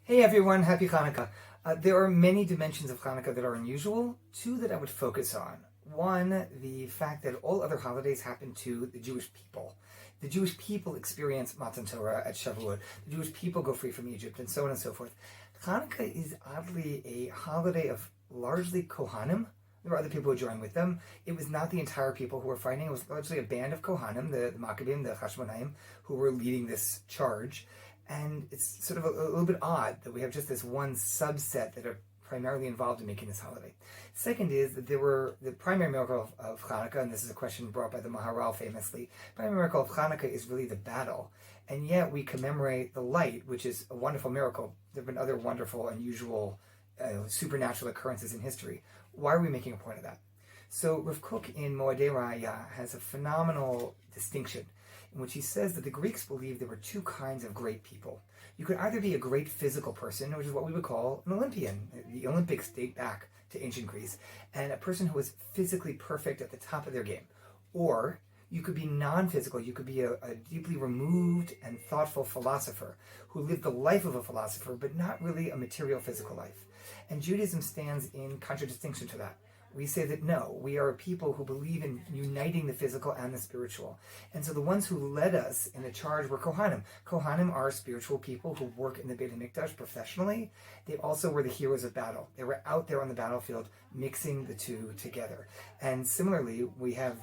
Hey everyone, happy Hanukkah. There are many dimensions of Hanukkah that are unusual, two that I would focus on. One, the fact that all other holidays happen to the Jewish people. The Jewish people experience Matan Torah at Shavuot. The Jewish people go free from Egypt, and so on and so forth. Hanukkah is oddly a holiday of largely Kohanim. There were other people who joined with them. It was not the entire people who were fighting. It was largely a band of Kohanim, the Maccabim, the Hashmonaim, who were leading this charge. And it's sort of a little bit odd that we have just this one subset that are primarily involved in making this holiday. Second is that there were the primary miracle of Hanukkah, and this is a question brought by the Maharal famously. The primary miracle of Hanukkah is really the battle, and yet we commemorate the light, which is a wonderful miracle. There have been other wonderful, unusual, supernatural occurrences in history. Why are we making a point of that? So Rav Kook in Moadei Raya has a phenomenal distinction in which he says that the Greeks believed there were two kinds of great people. You could either be a great physical person, which is what we would call an Olympian. The Olympics date back to ancient Greece, and a person who was physically perfect at the top of their game. Or you could be non-physical. You could be a deeply removed and thoughtful philosopher who lived the life of a philosopher, but not really a material physical life. And Judaism stands in contradistinction to that. We say that no, we are a people who believe in uniting the physical and the spiritual. And so the ones who led us in the charge were Kohanim. Kohanim are spiritual people who work in the Beit HaMikdash professionally. They also were the heroes of battle. They were out there on the battlefield mixing the two together. And similarly, we have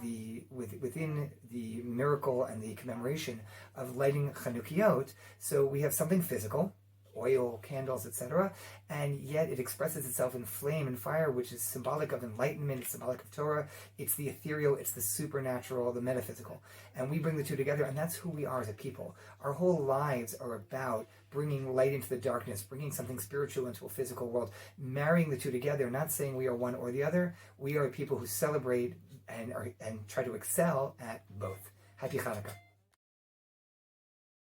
within the miracle and the commemoration of lighting Chanukiot, so we have something physical, oil, candles, etc., and yet it expresses itself in flame and fire, which is symbolic of enlightenment, it's symbolic of Torah, it's the ethereal, it's the supernatural, the metaphysical. And we bring the two together, and that's who we are as a people. Our whole lives are about bringing light into the darkness, bringing something spiritual into a physical world, marrying the two together, not saying we are one or the other. We are a people who celebrate and try to excel at both. Happy Hanukkah.